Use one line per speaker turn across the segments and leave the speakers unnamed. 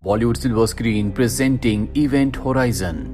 Bollywood silver screen presenting event horizon.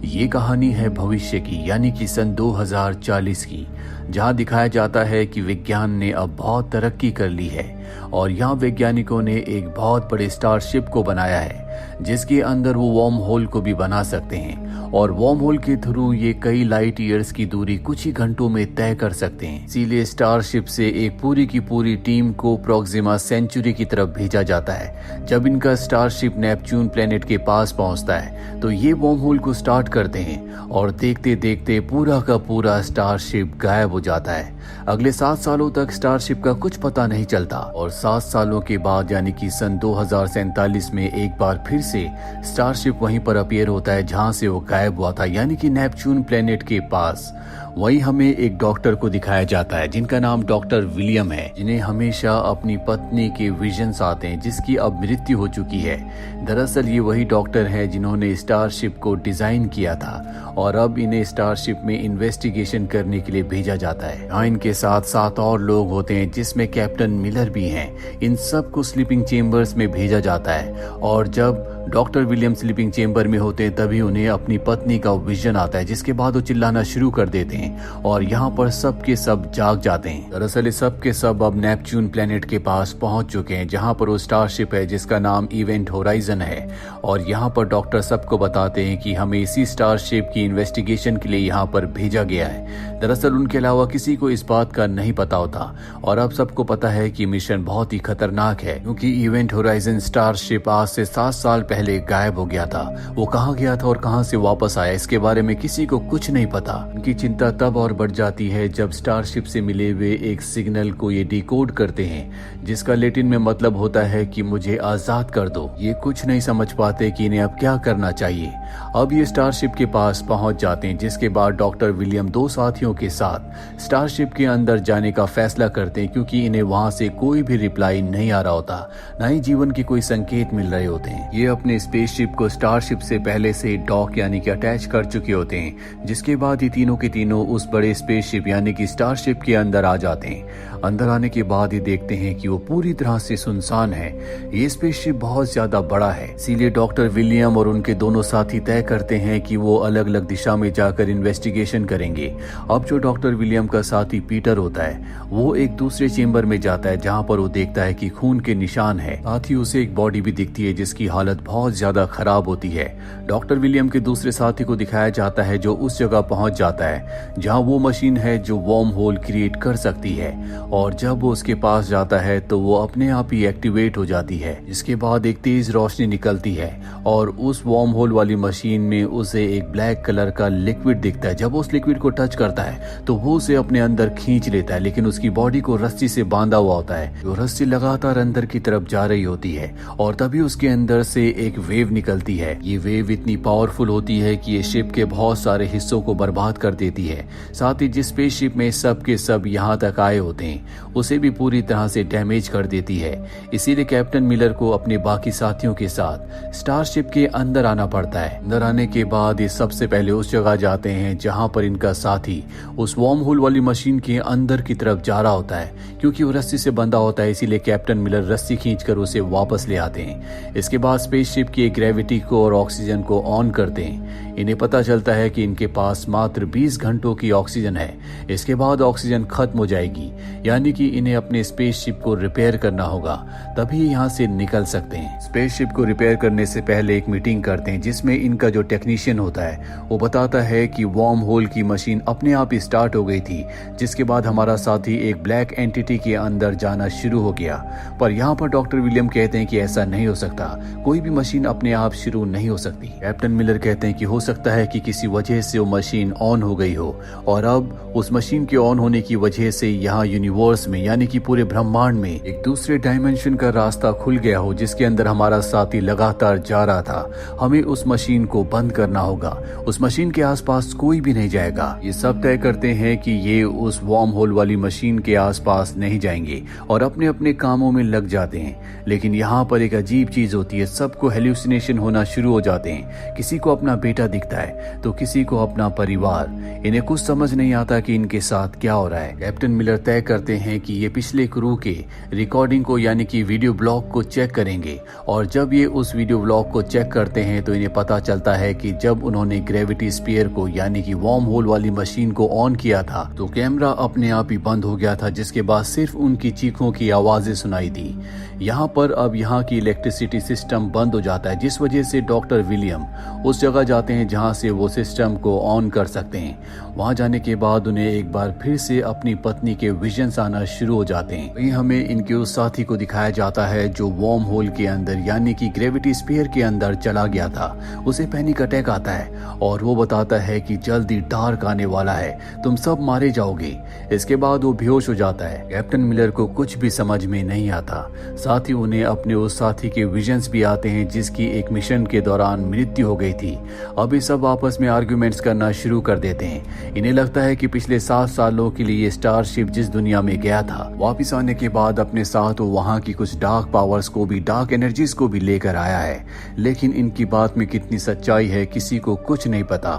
ये कहानी है भविष्य की, यानी कि सन 2040 की, जहां दिखाया जाता है कि विज्ञान ने अब बहुत तरक्की कर ली है और यहाँ वैज्ञानिकों ने एक बहुत बड़े स्टारशिप को बनाया है जिसके अंदर वो वार्म होल को भी बना सकते हैं और वार्म होल के थ्रू ये कई लाइट ईयर्स की दूरी कुछ ही घंटों में तय कर सकते हैं। इसीलिए स्टारशिप से एक पूरी की पूरी टीम को प्रोक्सिमा सेंचुरी की तरफ भेजा जाता है। जब इनका स्टारशिप नेपच्यून प्लेनेट के पास पहुंचता है तो ये वार्म होल को स्टार्ट करते हैं और देखते देखते पूरा का पूरा स्टारशिप गायब हो जाता है। अगले 7 सालों तक स्टारशिप का कुछ पता नहीं चलता और 7 सालों के बाद यानी कि सन 2047 में एक बार फिर से स्टारशिप वहीं पर अपीयर होता है जहां से वो गायब हुआ था, यानी कि नेपच्यून प्लेनेट के पास। वहीं हमें एक डॉक्टर को दिखाया जाता है जिनका नाम डॉक्टर विलियम है, जिन्हें हमेशा अपनी पत्नी के विजन्स आते हैं जिसकी अब मृत्यु हो चुकी है। दरअसल ये वही डॉक्टर हैं जिन्होंने स्टारशिप को डिजाइन किया था और अब इन्हें स्टारशिप में इन्वेस्टिगेशन करने के लिए भेजा जाता है। यहाँ इनके साथ 7 और लोग होते हैं जिसमें कैप्टन मिलर भी हैं। इन सब को स्लीपिंग चेम्बर्स में भेजा जाता है और जब डॉक्टर विलियम स्लीपिंग चेम्बर में होते हैं तभी उन्हें अपनी पत्नी का विजन आता है, जिसके बाद वो चिल्लाना शुरू कर देते हैं और यहाँ पर सब के सब जाग जाते हैं। दरअसल सब के सब अब नेपच्यून प्लेनेट के पास पहुंच चुके हैं जहाँ पर वो स्टारशिप है जिसका नाम इवेंट होराइजन है और यहाँ पर डॉक्टर सबको बताते हैं कि हमें इसी स्टारशिप की इन्वेस्टिगेशन के लिए यहाँ पर भेजा गया है। दरअसल उनके अलावा किसी को इस बात का नहीं पता होता और अब सबको पता है कि मिशन बहुत ही खतरनाक है, क्योंकि इवेंट होराइजन स्टारशिप आज से 7 साल पहले गायब हो गया था। वो कहाँ गया था और कहाँ से वापस आया इसके बारे में किसी को कुछ नहीं पता। उनकी चिंता तब और बढ़ जाती है जब स्टारशिप से मिले हुए एक सिग्नल को ये डिकोड करते हैं जिसका लैटिन में मतलब होता है कि मुझे आजाद कर दो। ये कुछ नहीं समझ पाते कि इन्हें अब क्या करना चाहिए। अब ये स्टारशिप के पास पहुंच जाते हैं, जिसके बाद डॉक्टर विलियम 2 साथियों के साथ स्टारशिप के अंदर जाने का फैसला करते हैं, क्योंकि इन्हें वहां से कोई भी रिप्लाई नहीं आ रहा होता, न ही जीवन के कोई संकेत मिल रहे होते हैं। ये अपने स्पेसशिप को स्टारशिप से पहले से डॉक यानी कि अटैच कर चुके होते हैं, जिसके बाद ये तीनों के तीनों उस बड़े स्पेसशिप यानी कि स्टारशिप के अंदर आ जाते हैं। अंदर आने के बाद ये देखते हैं कि वो पूरी तरह से सुनसान है। ये स्पेसशिप बहुत ज्यादा बड़ा है, इसीलिए डॉक्टर विलियम और उनके दोनों साथी तय करते हैं कि वो अलग अलग दिशा में जाकर इन्वेस्टिगेशन करेंगे। अब जो डॉक्टर विलियम का साथी पीटर होता है वो एक दूसरे चेंबर में जाता है जहाँ पर वो देखता है कि खून के निशान है, साथ ही उसे एक बॉडी भी दिखती है जिसकी हालत बहुत ज्यादा खराब होती है। डॉक्टर विलियम के दूसरे साथी को दिखाया जाता है जो उस जगह पहुंच जाता है जहां वो मशीन है जो वार्म होल क्रिएट कर सकती है और जब वो उसके पास जाता है तो वो अपने आप ही एक्टिवेट हो जाती है। इसके बाद एक तेज रोशनी निकलती है और उस वार्म होल वाली मशीन में उसे एक ब्लैक कलर का लिक्विड दिखता है। जब वो उस लिक्विड को टच करता है तो वो उसे अपने अंदर खींच लेता है, लेकिन उसकी बॉडी को रस्सी से बांधा हुआ होता है। जो रस्सी लगातार अंदर की तरफ जा रही होती है और तभी उसके अंदर से एक वेव निकलती है। ये वेव इतनी पावरफुल होती है कि ये शिप के बहुत सारे हिस्सों को बर्बाद कर देती है। साथ ही जिस स्पेसशिप में सब के सब यहाँ तक आए होते हैं उसे भी पूरी तरह से डैमेज कर देती है। इसीलिए कैप्टन मिलर को अपने बाकी साथियों के साथ स्टारशिप के अंदर आना पड़ता है। अंदर आने के बाद ये सबसे पहले उस जगह जाते हैं जहाँ पर इनका साथी उस वार्म होल वाली मशीन के अंदर की तरफ जा रहा होता है। क्योंकि वो रस्सी से बंधा होता है इसीलिए कैप्टन मिलर रस्सी खींचकर उसे वापस ले आते हैं। इसके बाद स्पेसशिप की ग्रेविटी को और ऑक्सीजन को ऑन करते हैं। इन्हें पता चलता है कि इनके पास मात्र 20 घंटों की ऑक्सीजन है। इसके बाद ऑक्सीजन खत्म हो जाएगी, यानी कि इन्हें अपने स्पेसशिप को रिपेयर करना होगा, तभी यहाँ से निकल सकते हैं। स्पेसशिप को रिपेयर करने से पहले एक मीटिंग करते हैं जिसमें इनका जो टेक्नीशियन होता है वो बताता है कि वार्म होल की मशीन अपने आप ही स्टार्ट हो गई थी, जिसके बाद हमारा साथी एक ब्लैक एंटिटी के अंदर जाना शुरू हो गया। पर यहाँ पर डॉक्टर विलियम कहते हैं कि ऐसा नहीं हो सकता, कोई भी मशीन अपने आप शुरू नहीं हो सकती। कैप्टन मिलर कहते हैं कि हो सकता है कि किसी वजह से वो मशीन ऑन हो गई हो और अब उस मशीन के ऑन होने की वजह से यहाँ यूनिवर्स में यानी कि पूरे ब्रह्मांड में एक दूसरे डायमेंशन का रास्ता खुल गया हो जिसके अंदर हमारा साथी लगातार जा रहा था। हमें उस मशीन को बंद करना होगा, उस मशीन के आसपास कोई भी नहीं जाएगा। ये सब तय करते हैं कि ये उस वार्म होल वाली मशीन के आसपास नहीं जाएंगे और अपने अपने कामों में लग जाते हैं। लेकिन यहाँ पर एक अजीब चीज होती है, सबको हेल्यूसिनेशन होना शुरू हो जाते हैं। किसी को अपना बेटा दिखता है तो किसी को अपना परिवार। इन्हें कुछ समझ नहीं आता कि इनके साथ क्या हो रहा है। कैप्टन मिलर तय करते हैं कि ये पिछले क्रू के रिकॉर्डिंग को यानी कि वीडियो ब्लॉग को चेक करेंगे और जब ये उस वीडियो ब्लॉग को चेक करते हैं तो इन्हें पता चलता है कि जब उन्होंने ग्रेविटी स्पीयर को यानी कि वार्म होल वाली मशीन को ऑन किया था तो कैमरा अपने आप ही बंद हो गया था, जिसके बाद सिर्फ उनकी चीखों की आवाजें सुनाई दी। यहाँ पर अब यहाँ की इलेक्ट्रिसिटी सिस्टम बंद हो जाता है, जिस वजह से डॉक्टर विलियम उस जगह जाते हैं जहाँ से वो सिस्टम को ऑन कर सकते हैं। वहाँ जाने के बाद उन्हें एक बार फिर से अपनी पत्नी के विजन्स आना शुरू हो जाते हैं। वहीं हमें इनके उस साथी को दिखाया जाता है जो वार्म होल के अंदर यानी कि ग्रेविटी स्फीयर के अंदर चला गया था। उसे पैनिक अटैक आता है और वो बताता है कि जल्दी डार्क आने वाला है, तुम सब मारे जाओगे। इसके बाद वो बेहोश हो जाता है। कैप्टन मिलर को कुछ भी समझ में नहीं आता। साथ ही उन्हें अपने उस साथी के विजन्स भी आते हैं जिसकी एक मिशन के दौरान मृत्यु हो गई थी। अब ये सब आपस में आर्ग्यूमेंट्स करना शुरू कर देते हैं। इन्हें लगता है कि पिछले 7 सालों के लिए स्टारशिप जिस दुनिया में गया था वापस आने के बाद अपने साथ वो वहाँ की कुछ डार्क पावर्स को भी, डार्क एनर्जीज को भी लेकर आया है। लेकिन इनकी बात में कितनी सच्चाई है किसी को कुछ नहीं पता।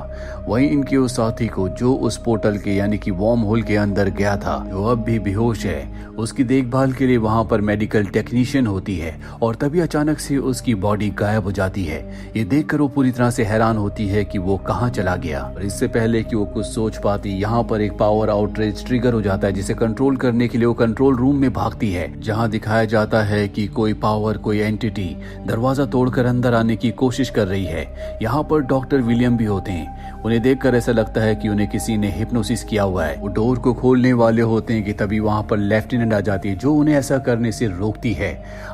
वहीं इनके उस साथी को जो उस पोर्टल के यानी कि वार्म होल के अंदर गया था, जो अब भी बेहोश है, उसकी देखभाल के लिए वहाँ पर मेडिकल टेक्नीशियन होती है और तभी अचानक से उसकी बॉडी गायब हो जाती है। ये देखकर वो पूरी तरह से हैरान होती है कि वो कहाँ चला गया। और इससे पहले कि वो कुछ सोच पाती, यहाँ पर एक पावर आउटरेज ट्रिगर हो जाता है जिसे कंट्रोल करने के लिए वो कंट्रोल रूम में भागती है, जहाँ दिखाया जाता है कि कोई पावर, कोई एंटिटी दरवाजा तोड़कर अंदर आने की कोशिश कर रही है। यहाँ पर डॉक्टर विलियम भी होते हैं। उन्हें देखकर ऐसा लगता है कि उन्हें किसी ने हिप्नोसिस किया हुआ है। वो डोर को खोलने वाले होते हैं कि तभी वहाँ पर लेफ्टिनेंट आ जाती है जो उन्हें ऐसा करने से रोकती है।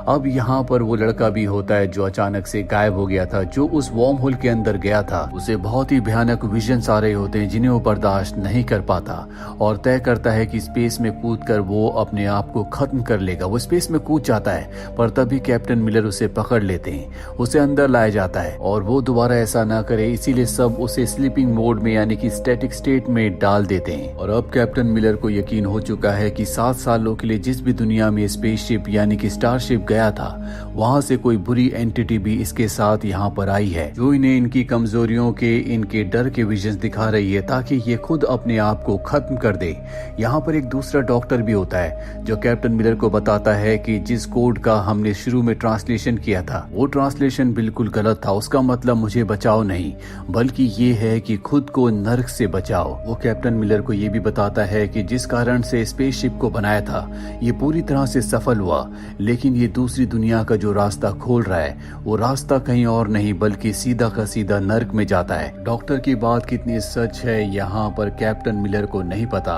अब यहाँ पर वो लड़का भी होता है जो अचानक से गायब हो गया था, जो उस वार्म होल के अंदर गया था। उसे बहुत ही भयानक विजन्स आ रहे होते हैं जिन्हें वो बर्दाश्त नहीं कर पाता और तय करता है कि स्पेस में कूदकर वो अपने आप को खत्म कर लेगा। वो स्पेस में कूद जाता है पर तभी कैप्टन मिलर उसे पकड़ लेते हैं। उसे अंदर लाया जाता है और वो दोबारा ऐसा ना करे, इसीलिए सब उसे स्लीपिंग मोड में यानी कि स्टैटिक स्टेट में डाल देते हैं। और अब कैप्टन मिलर को यकीन हो चुका है कि 7 सालों के लिए जिस भी दुनिया में स्पेसशिप यानी कि स्टारशिप गया था, वहां से कोई बुरी एंटिटी भी इसके साथ यहाँ पर आई है, जो इन्हें इनकी कमजोरियों के, इनके डर के विजन्स दिखा रही है ताकि ये खुद अपने आप को खत्म कर दे। यहाँ पर एक दूसरा डॉक्टर भी होता है जो कैप्टन मिलर को बताता है कि जिस कोड का हमने शुरू में ट्रांसलेशन किया था वो ट्रांसलेशन बिल्कुल गलत था। उसका मतलब मुझे बचाओ नहीं बल्कि ये है कि खुद को नर्क से बचाओ। वो कैप्टन मिलर को ये भी बताता है कि जिस कारण से स्पेसशिप को बनाया था ये पूरी तरह से सफल हुआ, लेकिन ये दूसरी दुनिया का जो रास्ता खोल रहा है वो रास्ता कहीं और नहीं बल्कि सीधा का सीधा नर्क में जाता है। डॉक्टर की बात कितनी सच है यहाँ पर कैप्टन मिलर को नहीं पता।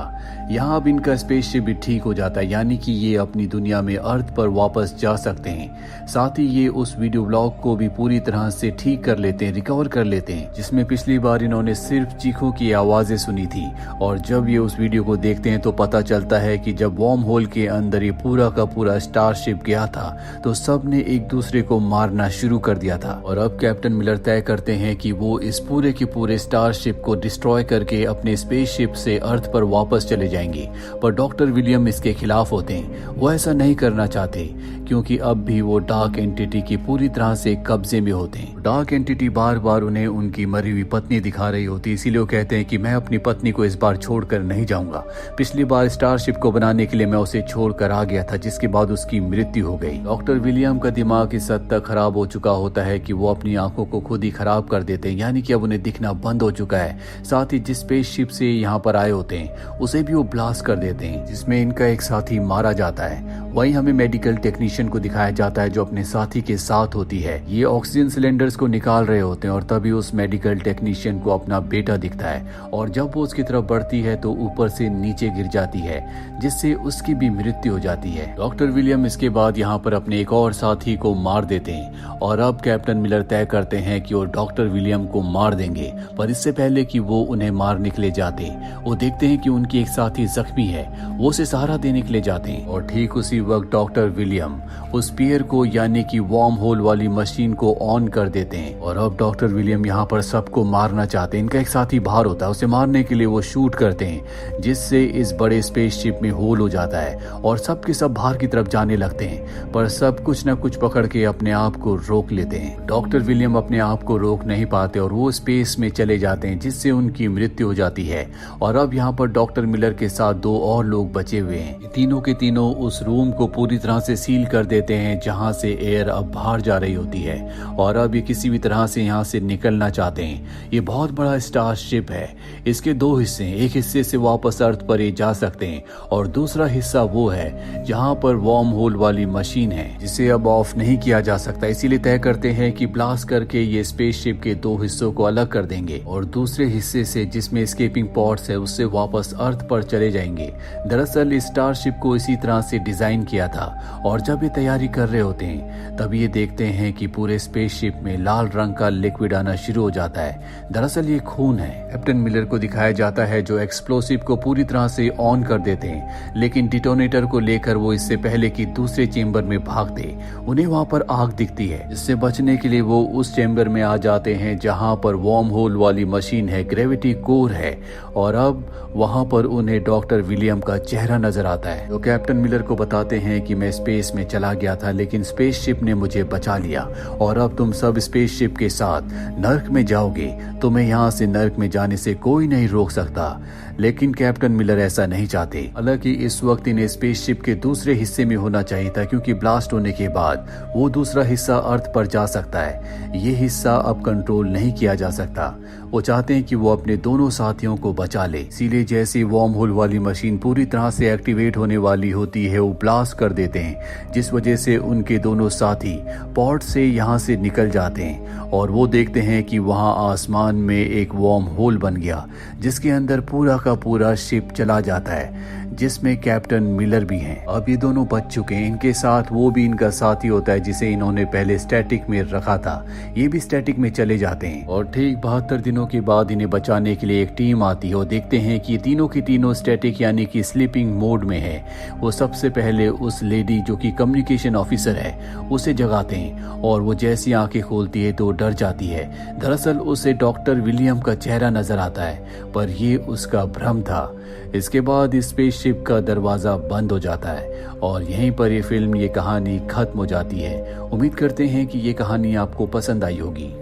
यहाँ अब इनका स्पेसशिप भी ठीक हो जाता है, यानी कि ये अपनी दुनिया में अर्थ पर वापस जा सकते हैं। साथ ही ये उस वीडियो ब्लॉग को भी पूरी तरह से ठीक कर लेते हैं, रिकवर कर लेते हैं, जिसमें पिछली बार इन्होंने सिर्फ चीखों की आवाजें सुनी थी। और जब ये उस वीडियो को देखते हैं तो पता चलता है कि जब वार्म होल के अंदर ये पूरा का पूरा स्टारशिप गया था तो सब ने एक दूसरे को मारना शुरू कर दिया था। और अब कैप्टन मिलर तय करते हैं कि वो इस पूरे के पूरे स्टारशिप को डिस्ट्रॉय करके अपने स्पेसशिप से अर्थ पर वापस चले जाएंगे। पर डॉक्टर विलियम इसके खिलाफ होते हैं। वो ऐसा नहीं करना चाहते क्योंकि अब भी वो डार्क एंटिटी की पूरी तरह से कब्जे में होते हैं। डार्क एंटिटी बार बार उन्हें उनकी मरी हुई पत्नी दिखा रही होती है, इसीलिए वो कहते हैं कि मैं अपनी पत्नी को इस बार छोड़कर नहीं जाऊंगा। पिछली बार स्टारशिप को बनाने के लिए मैं उसे छोड़कर आ गया था, जिसके बाद उसकी मृत्यु हो गई। डॉक्टर विलियम का दिमाग इस हद तक खराब हो चुका होता है कि वो अपनी आंखों को खुद ही खराब कर देते हैं, यानी कि अब उन्हें दिखना बंद हो चुका है। साथ ही जिस स्पेसशिप से यहाँ पर आए होते हैं उसे भी वो ब्लास्ट कर देते हैं, जिसमें इनका एक साथी मारा जाता है। वहीं हमें मेडिकल टेक्नीशियन को दिखाया जाता है जो अपने साथी के साथ होती है। ये ऑक्सीजन सिलेंडर्स को निकाल रहे होते हैं और तभी उस मेडिकल टेक्नीशियन को अपना बेटा दिखता है और जब वो उसकी तरफ बढ़ती है तो ऊपर से नीचे गिर जाती है, जिससे उसकी भी मृत्यु हो जाती है। डॉक्टर विलियम इसके बाद यहाँ पर अपने एक और साथी को मार देते हैं और अब कैप्टन मिलर तय करते हैं कि वो डॉक्टर विलियम को मार देंगे। पर इससे पहले कि वो उन्हें मार निकले जाते वो देखते हैं कि उनकी एक साथी जख्मी है, वो उसे सहारा देने के लिए जाते हैं और ठीक उसी वक्त डॉक्टर विलियम उस स्पीयर को यानी कि वार्म होल वाली मशीन को ऑन कर देते देते हैं। और अब डॉक्टर विलियम यहाँ पर सबको मारना चाहते हैं। इनका एक साथी बाहर होता है, उसे मारने के लिए वो शूट करते हैं, जिससे इस बड़े स्पेसशिप में होल हो जाता है और सबके सब बाहर की तरफ जाने लगते हैं। पर सब कुछ न कुछ पकड़ के अपने आप को रोक लेते हैं। डॉक्टर विलियम अपने आप को रोक नहीं पाते और वो स्पेस में चले जाते हैं, जिससे उनकी मृत्यु हो जाती है। और अब यहाँ पर डॉक्टर मिलर के साथ 2 और लोग बचे हुए हैं। तीनों के तीनों उस रूम को पूरी तरह से सील कर देते हैं जहां से एयर अब बाहर जा रही होती है और अब ये किसी भी तरह से यहाँ से निकलना चाहते हैं। ये बहुत बड़ा स्टारशिप है। इसके 2 हिस्से हैं। एक हिस्से से वापस अर्थ पर ये जा सकते हैं और दूसरा हिस्सा वो है जहां पर वार्म होल वाली मशीन है, जिसे अब ऑफ नहीं किया जा सकता। इसीलिए तय करते हैं कि ब्लास्ट करके ये स्पेसशिप के 2 हिस्सों को अलग कर देंगे और दूसरे हिस्से से, जिसमें एस्केपिंग पॉड्स है, उससे वापस अर्थ पर चले जाएंगे। दरअसल स्टारशिप को इसी तरह से डिजाइन किया था और जब ये तैयारी कर रहे होते हैं तब ये देखते हैं कि पूरे स्पेसशिप में लाल रंग का लिक्विड आना शुरू हो जाता है। दरअसल ये खून है। कैप्टन मिलर को दिखाया जाता है जो एक्सप्लोसिव को पूरी तरह से ऑन कर देते हैं, लेकिन डिटोनेटर को लेकर वो इससे पहले कि दूसरे चेंबर में भागते, उन्हें वहां पर आग दिखती है। इससे बचने के लिए वो उस चेंबर में आ जाते हैं जहां पर वार्म होल वाली मशीन है, ग्रेविटी कोर है। और अब वहां पर उन्हें डॉक्टर विलियम का चेहरा नजर आता है, जो कैप्टन मिलर को बताते हैं कि मैं स्पेस में चला गया था, लेकिन स्पेसशिप ने मुझे बचा लिया और अब तुम सब स्पेसशिप के साथ नर्क में जाओगे। तुम्हें यहाँ से नर्क में जाने से कोई नहीं रोक सकता। लेकिन कैप्टन मिलर ऐसा नहीं चाहते। हालांकि इस वक्त इन्हें स्पेसशिप के दूसरे हिस्से में होना चाहिए था, क्योंकि ब्लास्ट होने के बाद वो दूसरा हिस्सा अर्थ पर जा सकता है। ये हिस्सा अब कंट्रोल नहीं किया जा सकता। वो चाहते हैं कि वो अपने दोनों साथियों को बचा ले। इसीलिए जैसे वार्म होल वाली मशीन पूरी तरह से एक्टिवेट होने वाली होती है, वो ब्लास्ट कर देते हैं, जिस वजह से उनके दोनों साथी पॉड से यहाँ से निकल जाते हैं और वो देखते हैं कि वहाँ आसमान में एक वार्म होल बन गया, जिसके अंदर पूरा का पूरा शिप चला जाता है, जिसमें कैप्टन मिलर भी हैं। अब ये दोनों बच चुके हैं। इनके साथ वो भी इनका साथी होता है जिसे इन्होंने पहले स्टैटिक में रखा था। ये भी स्टैटिक में चले जाते हैं और ठीक 72 दिनों के बाद इन्हें बचाने के लिए एक टीम आती है और देखते हैं कि तीनों की तीनों स्टैटिक यानी कि स्लीपिंग मोड में है। वो सबसे पहले उस लेडी जो कि कम्युनिकेशन ऑफिसर है उसे जगाते हैं और वो जैसी आंखें खोलती है तो डर जाती है। दरअसल उसे डॉक्टर विलियम का चेहरा नजर आता है, पर ये उसका भ्रम था। इसके बाद स्पेसशिप का दरवाजा बंद हो जाता है और यहीं पर ये फिल्म, ये कहानी खत्म हो जाती है। उम्मीद करते हैं कि ये कहानी आपको पसंद आई होगी।